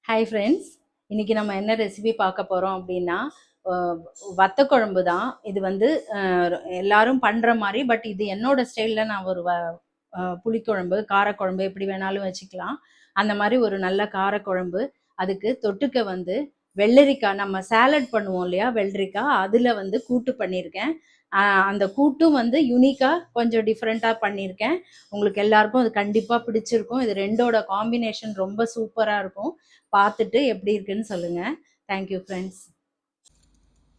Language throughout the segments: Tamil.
ஹாய் ஃப்ரெண்ட்ஸ், இன்றைக்கி நம்ம என்ன ரெசிபி பார்க்க போகிறோம் அப்படின்னா வத்த குழம்பு தான். இது வந்து எல்லாரும் பண்ணுற மாதிரி, பட் இது என்னோட ஸ்டைலில் நான் ஒரு புளிக்குழம்பு, காரக்குழம்பு எப்படி வேணாலும் வச்சுக்கலாம். அந்த மாதிரி ஒரு நல்ல காரக்குழம்பு. அதுக்கு தொட்டுக்க வந்து வெள்ளரிக்காய், நம்ம சேலட் பண்ணுவோம் இல்லையா, வெள்ளரிக்காய் அதில் வந்து கூட்டு பண்ணியிருக்கேன். அந்த கூட்டும் வந்து யூனிக்காக கொஞ்சம் டிஃப்ரெண்ட்டாக பண்ணியிருக்கேன். உங்களுக்கு எல்லாருக்கும் அது கண்டிப்பாக பிடிச்சிருக்கும். இது ரெண்டோட காம்பினேஷன் ரொம்ப சூப்பராக இருக்கும். பார்த்துட்டு எப்படி இருக்குன்னு சொல்லுங்கள். Thank you friends.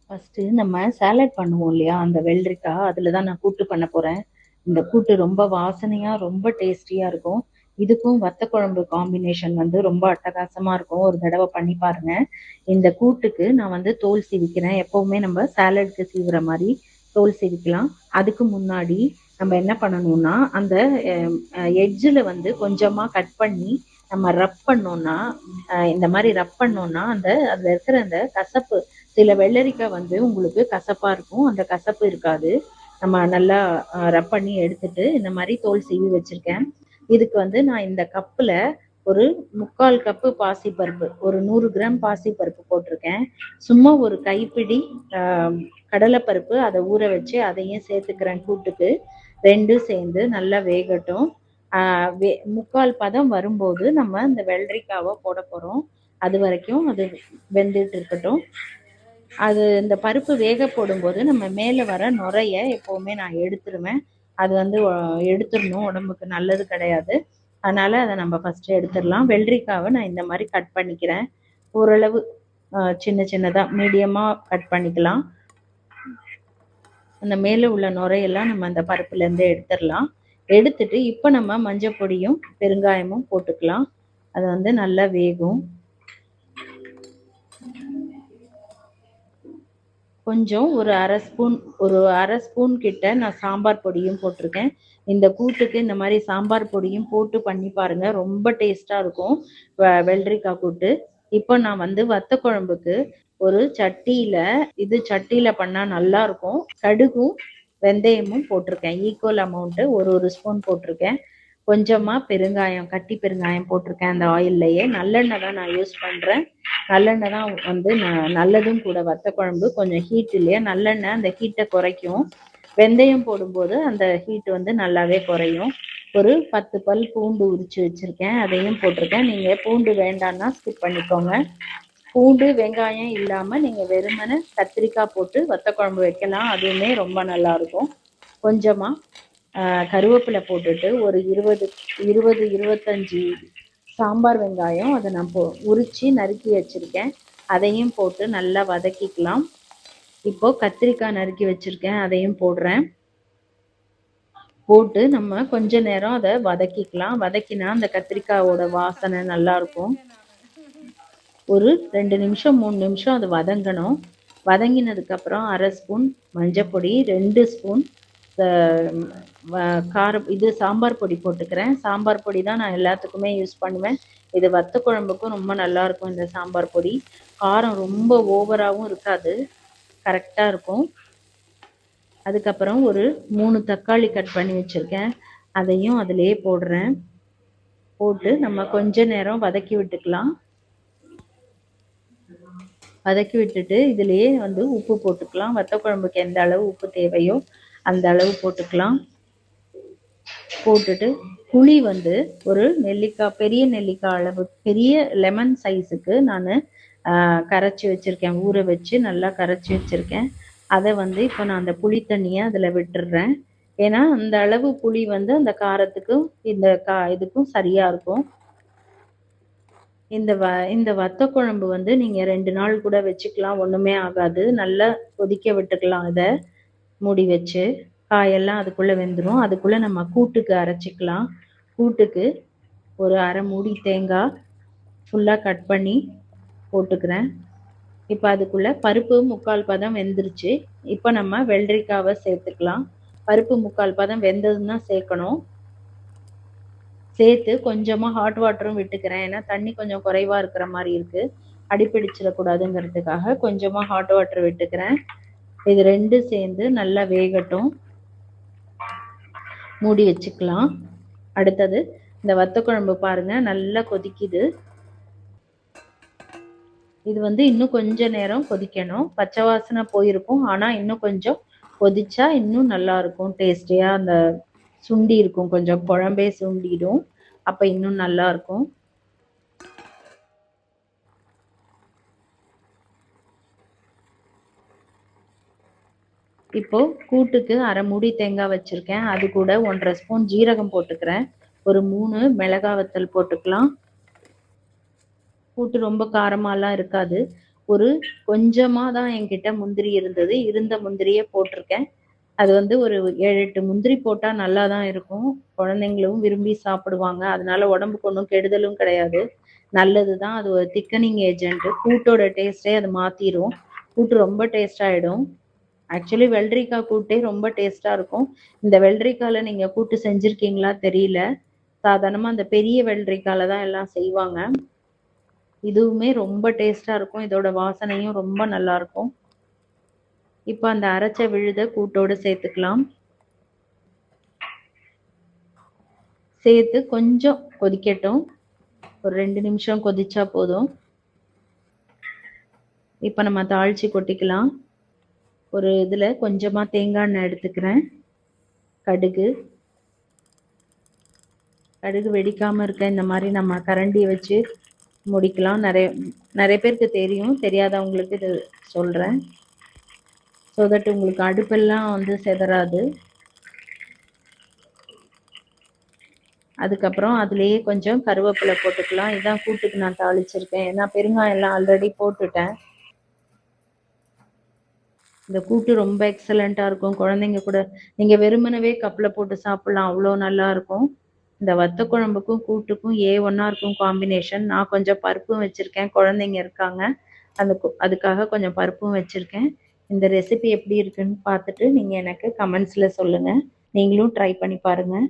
ஃபஸ்ட்டு நம்ம சேலட் பண்ணுவோம் இல்லையா, அந்த வெள்ளரிக்காய் அதில் தான் நான் கூட்டு பண்ண போகிறேன். இந்த கூட்டு ரொம்ப வாசனையாக ரொம்ப டேஸ்டியாக இருக்கும். இதுக்கும் வத்த குழம்பு காம்பினேஷன் வந்து ரொம்ப அட்டகாசமாக இருக்கும். ஒரு தடவை பண்ணி பாருங்கள். இந்த கூட்டுக்கு நான் வந்து தோல் சீவிக்கிறேன். எப்போவுமே நம்ம சேலடுக்கு சீவுற மாதிரி தோல் சீவிக்கலாம். அதுக்கு முன்னாடி நம்ம என்ன பண்ணணும்னா, அந்த எட்ஜில் வந்து கொஞ்சமாக கட் பண்ணி நம்ம ரப் பண்ணோம்னா, இந்த மாதிரி ரப் பண்ணோம்னா அதில் இருக்கிற அந்த கசப்பு, சில வெள்ளரிக்காய் வந்து உங்களுக்கு கசப்பாக இருக்கும், அந்த கசப்பு இருக்காது. நம்ம நல்லா ரப் பண்ணி எடுத்துட்டு இந்த மாதிரி தோல் சீவி வச்சுருக்கேன். இதுக்கு வந்து நான் இந்த கப்பில் ஒரு 3/4 கப்பு பாசிப்பருப்பு, ஒரு 100 கிராம் பாசிப்பருப்பு போட்டிருக்கேன். சும்மா ஒரு கைப்பிடி கடலைப்பருப்பு, அதை ஊற வச்சு அதையும் சேர்த்துக்கிறேன் கூட்டுக்கு. ரெண்டும் சேர்ந்து நல்லா வேகட்டும். 3/4 பதம் வரும்போது நம்ம இந்த வெள்ளரிக்காவை போட போகிறோம். அது வரைக்கும் அது வெந்துட்டு இருக்கட்டும். அது இந்த பருப்பு வேக போடும்போது நம்ம மேலே வர நுரைய எப்போவுமே நான் எடுத்துருவேன். அது வந்து எடுத்துடணும், உடம்புக்கு நல்லது கிடையாது. அதனால் அதை நம்ம ஃபஸ்ட்டு எடுத்துடலாம். வெள்ளரிக்காவை நான் இந்த மாதிரி கட் பண்ணிக்கிறேன். ஓரளவு சின்ன சின்னதாக மீடியமாக கட் பண்ணிக்கலாம். அந்த மேலே உள்ள நுரையெல்லாம் நம்ம அந்த பருப்புலேருந்து எடுத்துடலாம். எடுத்துட்டு இப்போ நம்ம மஞ்சள் பொடியும் பெருங்காயமும் போட்டுக்கலாம். அது வந்து நல்லா வேகும். கொஞ்சம் ஒரு அரை ஸ்பூன் கிட்ட நான் சாம்பார் பொடியும் போட்டிருக்கேன். இந்த கூட்டுக்கு இந்த மாதிரி சாம்பார் பொடியும் போட்டு பண்ணி பாருங்க, ரொம்ப டேஸ்ட்டாக இருக்கும் வெள்ளரிக்காய் கூட்டு. இப்போ நான் வந்து வத்த குழம்புக்கு ஒரு சட்டியில் பண்ணால் நல்லா இருக்கும். கடுகும் வெந்தயமும் போட்டிருக்கேன். ஈக்குவல் அமௌண்ட்டு ஒரு ஸ்பூன் போட்டிருக்கேன். கொஞ்சமாக பெருங்காயம், கட்டி பெருங்காயம் போட்டிருக்கேன். அந்த ஆயில்லையே நல்லெண்ணெய் தான் நான் யூஸ் பண்ணுறேன். நல்லெண்ணெய் தான் வந்து நல்லதும் கூட. வத்த குழம்பு கொஞ்சம் ஹீட் இல்லையா, நல்லெண்ணெய் அந்த ஹீட்டை குறைக்கும். வெந்தயம் போடும்போது அந்த ஹீட் வந்து நல்லாவே குறையும். ஒரு 10 பல் பூண்டு உரிச்சு வச்சுருக்கேன், அதையும் போட்டிருக்கேன். நீங்கள் பூண்டு வேண்டான்னா ஸ்கிப் பண்ணிக்கோங்க. பூண்டு வெங்காயம் இல்லாமல் நீங்கள் வெறுமனே கத்திரிக்காய் போட்டு வத்த குழம்பு வைக்கலாம், அதுவுமே ரொம்ப நல்லாயிருக்கும். கொஞ்சமாக கருவேப்பிலை போட்டுட்டு ஒரு 20-25 சாம்பார் வெங்காயம் அதை நான் உரித்து நறுக்கி வச்சுருக்கேன், அதையும் போட்டு நல்லா வதக்கிக்கலாம். இப்போது கத்திரிக்காய் நறுக்கி வச்சுருக்கேன், அதையும் போடுறேன். போட்டு நம்ம கொஞ்ச நேரம் அதை வதக்கிக்கலாம். வதக்கினா அந்த கத்திரிக்காயோட வாசனை நல்லாயிருக்கும். ஒரு 2 நிமிஷம் 3 நிமிஷம் அது வதங்கணும். வதங்கினதுக்கப்புறம் அரை ஸ்பூன் மஞ்சப்பொடி, 2 ஸ்பூன் சாம்பார் பொடி போட்டுக்கிறேன். சாம்பார் பொடி தான் நான் எல்லாத்துக்குமே யூஸ் பண்ணுவேன். இது வத்த குழம்புக்கும் ரொம்ப நல்லாயிருக்கும். இந்த சாம்பார் பொடி காரம் ரொம்ப ஓவராகவும் இருக்காது, கரெக்டாக இருக்கும். அதுக்கப்புறம் ஒரு 3 தக்காளி கட் பண்ணி வச்சுருக்கேன், அதையும் அதிலே போடுறேன். போட்டு நம்ம கொஞ்ச நேரம் வதக்கி விட்டுக்கலாம். வதக்கி விட்டுட்டு இதுலேயே வந்து உப்பு போட்டுக்கலாம். வத்த குழம்புக்கு எந்த அளவு உப்பு தேவையோ அந்த அளவு போட்டுக்கலாம். போட்டுட்டு புளி வந்து ஒரு பெரிய நெல்லிக்காய் அளவு, பெரிய லெமன் சைஸுக்கு நான் கரைச்சி வச்சுருக்கேன், ஊற வச்சு நல்லா கரைச்சி வச்சுருக்கேன். அதை வந்து இப்போ நான் அந்த புளி தண்ணியை அதில் விட்டுடுறேன். ஏன்னா அந்த அளவு புளி வந்து அந்த காரத்துக்கும் இதுக்கும் சரியாக இருக்கும். இந்த வத்த குழம்பு வந்து நீங்கள் 2 நாள் கூட வச்சுக்கலாம், ஒன்றுமே ஆகாது. நல்லா கொதிக்க விட்டுக்கலாம். இதை மூடி வச்சு காயெல்லாம் அதுக்குள்ளே வெந்துடும். அதுக்குள்ளே நம்ம கூட்டுக்கு அரைச்சிக்கலாம். கூட்டுக்கு ஒரு அரை மூடி தேங்காய் ஃபுல்லாக கட் பண்ணி போட்டுக்கிறேன். இப்போ அதுக்குள்ளே பருப்பு 3/4 பதம் வெந்துருச்சு. இப்போ நம்ம வெள்ளரிக்காவை சேர்த்துக்கலாம். பருப்பு 3/4 பதம் வெந்ததுன்னா சேர்க்கணும். சேர்த்து கொஞ்சமாக ஹாட் வாட்டரும் விட்டுக்கிறேன், ஏன்னா தண்ணி கொஞ்சம் குறைவாக இருக்கிற மாதிரி இருக்குது, அடிப்பிடிச்சிடக்கூடாதுங்கிறதுக்காக கொஞ்சமாக ஹாட் வாட்டர் விட்டுக்கிறேன். இது ரெண்டும் சேர்ந்து நல்லா வேகட்டும், மூடி வச்சுக்கலாம். அடுத்தது இந்த வத்த குழம்பு பாருங்க நல்லா கொதிக்குது. இது வந்து இன்னும் கொஞ்ச நேரம் கொதிக்கணும். பச்சை வாசனை போயிருக்கும். ஆனா இன்னும் கொஞ்சம் கொதிச்சா இன்னும் நல்லா இருக்கும். டேஸ்டியா அந்த சுண்டி இருக்கும். கொஞ்சம் குழம்பே சுண்டிடும். அப்ப இன்னும் நல்லா இருக்கும். இப்போ கூட்டுக்கு அரை மூடி தேங்காய் வச்சிருக்கேன். அது கூட 1.5 ஸ்பூன் ஜீரகம் போட்டுக்கிறேன். ஒரு 3 மிளகா வத்தல் போட்டுக்கலாம். கூட்டு ரொம்ப காரமாலாம் இருக்காது. ஒரு கொஞ்சமா தான் என்கிட்ட முந்திரி இருந்தது. இருந்த முந்திரியே போட்டிருக்கேன். அது வந்து ஒரு 7, 8 முந்திரி போட்டா நல்லா தான் இருக்கும். குழந்தைங்களும் விரும்பி சாப்பிடுவாங்க. அதனால உடம்புக்கு ஒன்றும் கெடுதலும் கிடையாது. நல்லது தான். அது ஒரு திக்கனிங் ஏஜென்ட். கூட்டோட டேஸ்ட்டே அது மாத்திரும். கூட்டு ரொம்ப டேஸ்ட் ஆயிடும். ஆக்சுவலி வெள்ளரிக்காய் கூட்டே ரொம்ப டேஸ்டா இருக்கும். இந்த வெள்ளரிக்காயில நீங்க கூட்டு செஞ்சிருக்கீங்களா தெரியல. சாதாரணமா அந்த பெரிய வெள்ளரிக்காயில தான் எல்லாம் செய்வாங்க. இதுவுமே ரொம்ப டேஸ்டா இருக்கும். இதோட வாசனையும் ரொம்ப நல்லா இருக்கும். இப்போ அந்த அரைச்ச விழுத கூட்டோடு சேர்த்துக்கலாம். சேர்த்து கொஞ்சம் கொதிக்கட்டும். ஒரு 2 நிமிஷம் கொதிச்சா போதும். இப்போ நம்ம தாளிச்சு கொட்டிக்கலாம். ஒரு இதுல கொஞ்சமா தேங்காய் எண்ணெய் எடுத்துக்கிறேன். கடுகு வெடிக்காம இருக்க இந்த மாதிரி நம்ம கரண்டியை வச்சு முடிக்கலாம். நிறைய பேருக்கு தெரியும். தெரியாதவங்களுக்கு இது சொல்றேன். ஸோ தட் உங்களுக்கு அடுப்பெல்லாம் வந்து செதறாது. அதுக்கப்புறம் அதுலேயே கொஞ்சம் கருவேப்பிலை போட்டுக்கலாம். இதான் கூட்டுக்கு நான் தாளிச்சிருக்கேன். ஏன்னா பெருங்காயம் எல்லாம் ஆல்ரெடி போட்டுட்டேன். இந்த கூட்டு ரொம்ப எக்ஸலண்ட்டாக இருக்கும். குழந்தைங்க கூட நீங்கள் வெறுமனவே கப்பில் போட்டு சாப்பிட்லாம். அவ்வளோ நல்லா இருக்கும். இந்த வத்த குழம்புக்கும் கூட்டுக்கும் ஒன்றா இருக்கும் காம்பினேஷன். நான் கொஞ்சம் பருப்பும் வச்சுருக்கேன். குழந்தைங்க இருக்காங்க. அதுக்காக கொஞ்சம் பருப்பும் வச்சுருக்கேன். இந்த ரெசிபி எப்படி இருக்குன்னு பார்த்துட்டு நீங்கள் எனக்கு கமெண்ட்ஸில் சொல்லுங்கள். நீங்களும் ட்ரை பண்ணி பாருங்கள்.